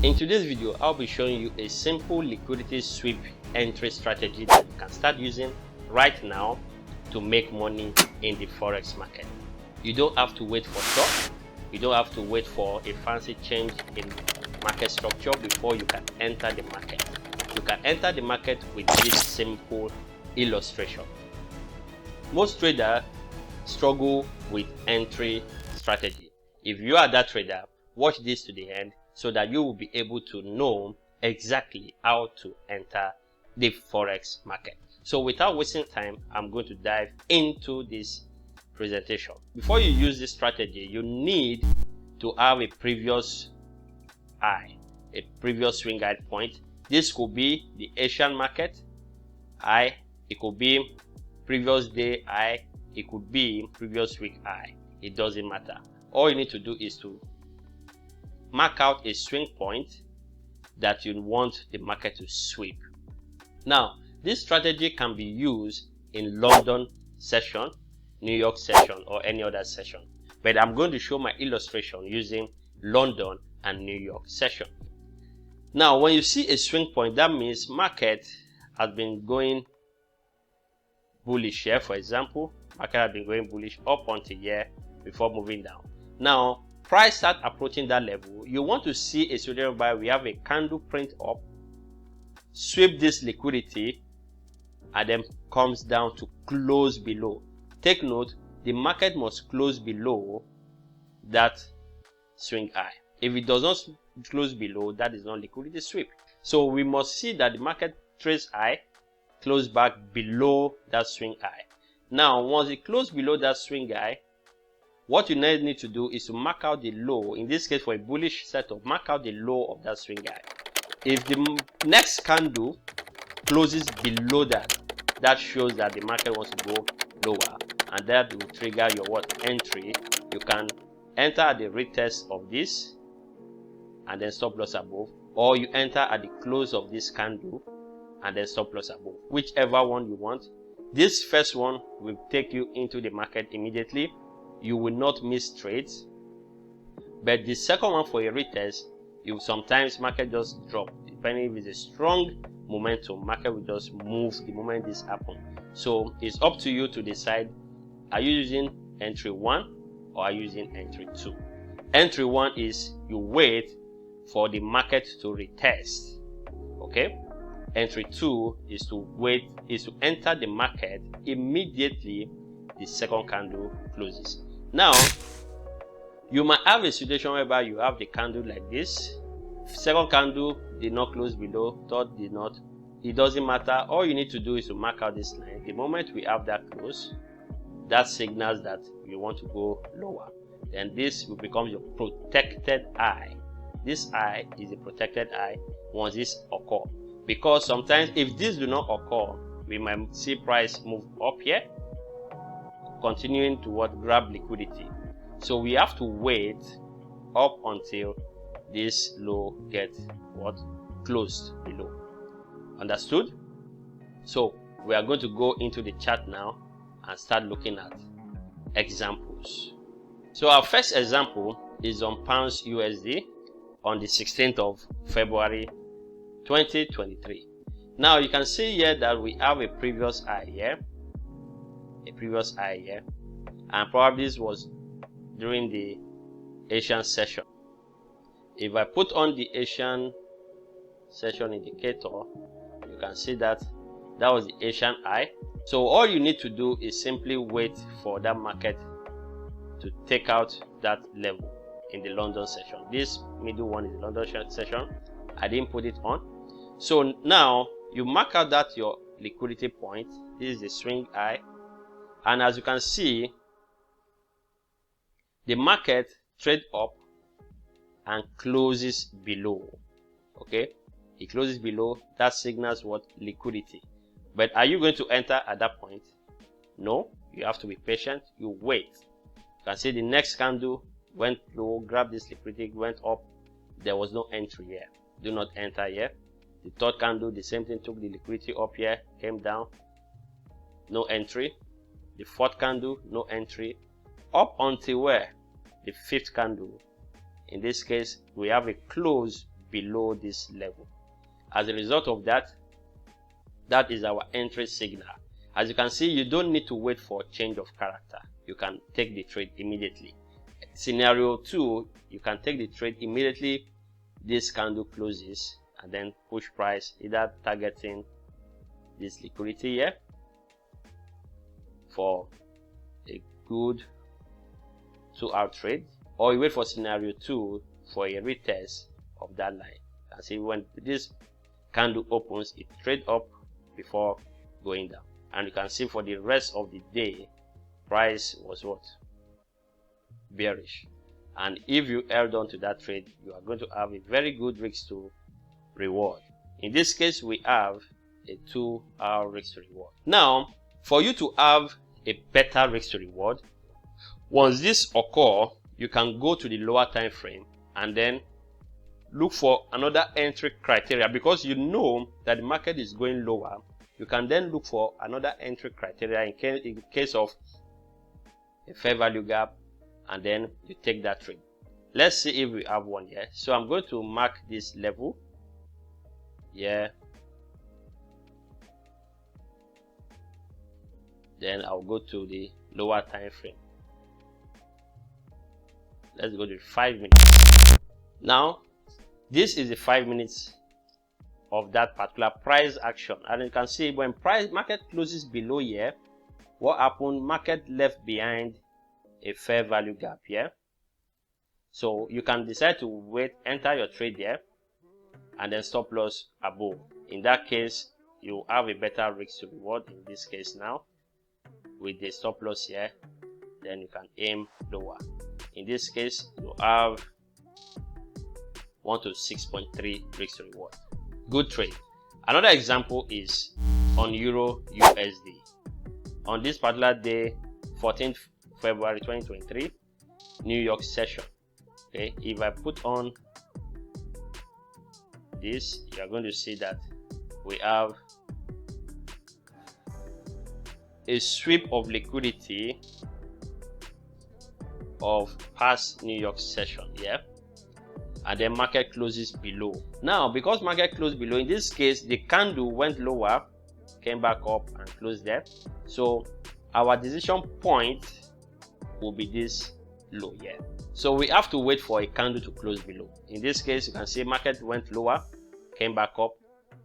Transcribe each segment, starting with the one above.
In today's video, I'll be showing you a simple liquidity sweep entry strategy that you can start using right now to make money in the forex market. You don't have to wait for stock. You don't have to wait for a fancy change in market structure before you can enter the market. You can enter the market with this simple illustration. Most traders struggle with entry strategy. If you are that trader, watch this to the end so that you will be able to know exactly how to enter the forex market. So without wasting time, I'm going to dive into this presentation. Before you use this strategy, you need to have a previous high, a previous swing high point. This could be the Asian market high, it could be previous day high, it could be previous week high. It doesn't matter. All you need to do is to mark out a swing point that you want the market to sweep. Now, this strategy can be used in London session, New York session, or any other session. But I'm going to show my illustration using London and New York session. Now, when you see a swing point, that means market has been going bullish here. For example, market has been going bullish up until here before moving down. Now, price start approaching that level. You want to see a scenario whereby we have a candle print up, sweep this liquidity, and then comes down to close below. Take note, the market must close below that swing high. If it does not close below, that is not liquidity sweep. So we must see that the market trades high, close back below that swing high. Now, once it closes below that swing high, what you need to do is to mark out the low. In this case, for a bullish setup, mark out the low of that swing high. If the next candle closes below that, that shows that the market wants to go lower, and that will trigger your entry. You can enter at the retest of this and then stop loss above, or you enter at the close of this candle and then stop loss above, whichever one you want. This first one will take you into the market immediately. You will not miss trades. But the second one, for a retest, you sometimes market just drop. Depending if it's a strong momentum, market will just move the moment this happens. So it's up to you to decide, are you using entry 1 or are you using entry 2? Entry 1 is you wait for the market to retest. Okay? Entry 2 is to enter the market immediately the second candle closes. Now, you might have a situation whereby you have the candle like this. Second candle did not close below, third did not. It doesn't matter. All you need to do is to mark out this line. The moment we have that close, that signals that you want to go lower. Then this will become your protected high. This high is a protected high once this occurs. Because sometimes if this do not occur, we might see price move up here, continuing to grab liquidity. So we have to wait up until this low gets closed below. Understood? So we are going to go into the chart now and start looking at examples. So our first example is on pounds USD on the 16th of February 2023. Now you can see here that we have a previous high here, and probably this was during the Asian session. If I put on the Asian session indicator, you can see that that was the Asian high. So all you need to do is simply wait for that market to take out that level in the London session. This middle one is the London session. I didn't put it on. So now you mark out that your liquidity point. This is the swing high, and as you can see, the market trade up and closes below. Okay, it closes below. That signals liquidity. But are you going to enter at that point? No, you have to be patient. You wait. You can see the next candle went low, grab this liquidity, went up. There was no entry here. Do not enter here. The third candle, the same thing, took the liquidity up here, came down, no entry. The fourth candle, no entry, up until where? The fifth candle. In this case, we have a close below this level. As a result of that, that is our entry signal. As you can see, you don't need to wait for change of character. You can take the trade immediately. Scenario 2, you can take the trade immediately this candle closes and then push price, either targeting this liquidity here for a good 2-hour trade, or you wait for scenario 2 for a retest of that line. And see, when this candle opens, it trade up before going down. And you can see for the rest of the day, price was what? Bearish. And if you held on to that trade, you are going to have a very good risk to reward. In this case, we have a 2-hour risk to reward. Now, for you to have a better risk to reward, once this occurs, you can go to the lower time frame and then look for another entry criteria. Because you know that the market is going lower, you can then look for another entry criteria in case of a fair value gap, and then you take that trade. Let's see if we have one here. So I'm going to mark this level here. Then I'll go to the lower time frame. Let's go to 5 minutes. Now, this is the 5 minutes of that particular price action, and you can see when market closes below here, what happened? Market left behind a fair value gap here. So you can decide to wait, enter your trade here, and then stop loss above. In that case, you have a better risk to reward. In this case now, with the stop loss here, then you can aim lower. In this case, you have 1 to 6.3 risk to reward. Good trade. Another example is on EURUSD. On this particular day, 14th February 2023, New York session. Okay, if I put on this, you are going to see that we have a sweep of liquidity of past New York session here, and then market closes below. Now, because market closed below, in this case the candle went lower, came back up and closed there. So our decision point will be this low here. So we have to wait for a candle to close below. In this case, you can see market went lower, came back up,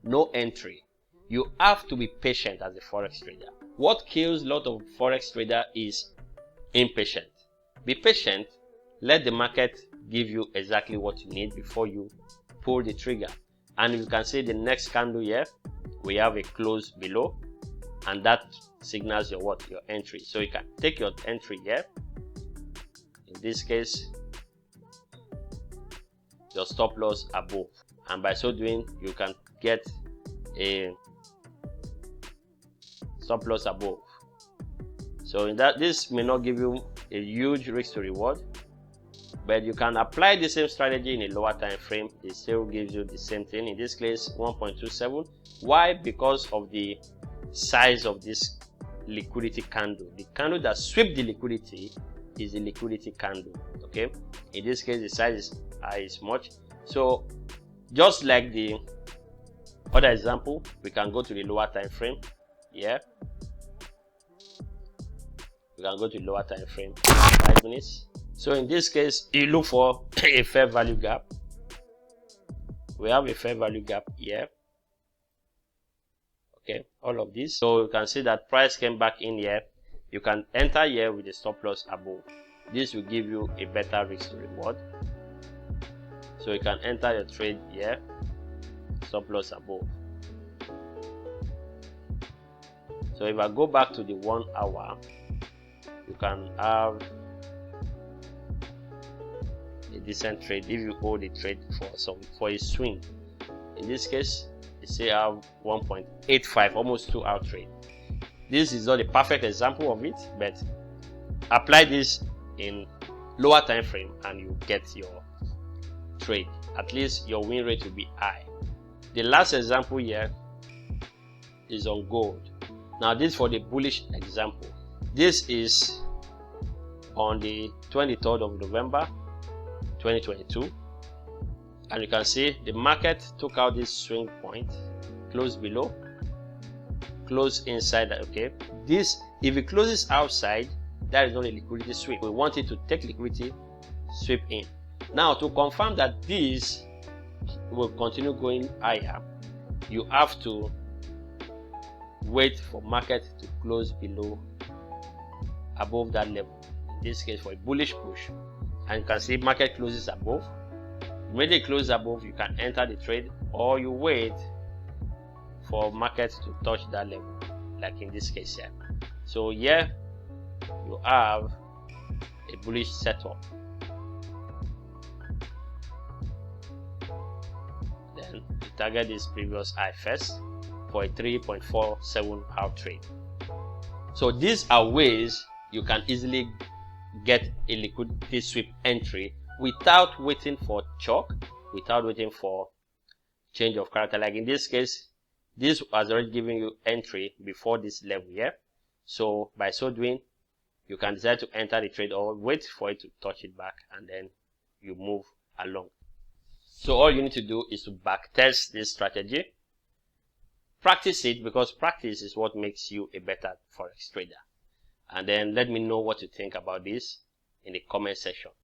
no entry. You have to be patient as a forex trader. What kills a lot of forex trader is impatient. Be patient, let the market give you exactly what you need before you pull the trigger. And you can see the next candle here, we have a close below, and that signals your what? Your entry. So you can take your entry here. In this case, your stop loss above, and by so doing you can get a stop loss above. So in that, this may not give you a huge risk to reward, but you can apply the same strategy in a lower time frame. It still gives you the same thing. In this case, 1.27. Why? Because of the size of this liquidity candle. The candle that swept the liquidity is the liquidity candle. Okay, in this case the size is much. So just like the other example, we can go to the lower time frame. Yeah, we can go to lower time frame, 5 minutes. So in this case, you look for a fair value gap. We have a fair value gap here. Okay, all of this. So you can see that price came back in here. You can enter here with a stop loss above. This will give you a better risk to reward. So you can enter your trade here, stop loss above. So if I go back to the 1 hour, you can have a decent trade if you hold a trade for a swing. In this case, you say I have 1.85, almost 2 hour trade. This is not a perfect example of it, but apply this in lower time frame and you get your trade. At least your win rate will be high. The last example here is on gold. Now this for the bullish example. This is on the 23rd of November 2022. and you can see the market took out this swing point, closed below, close inside. Okay, this, if it closes outside, that is not a liquidity sweep. We want it to take liquidity, sweep in. Now, to confirm that this will continue going higher, you have to wait for market to close below, above that level. In this case, for a bullish push, and you can see market closes above. When it closes above, you can enter the trade, or you wait for market to touch that level, like in this case here. So here you have a bullish setup. Then you target this previous high first for a 3.47 hour trade. So these are ways you can easily get a liquidity sweep entry without waiting for chalk, without waiting for change of character. Like in this case, this has already given you entry before this level here. So by so doing, you can decide to enter the trade or wait for it to touch it back, and then you move along. So all you need to do is to backtest this strategy. Practice it, because practice is what makes you a better forex trader. And then let me know what you think about this in the comment section.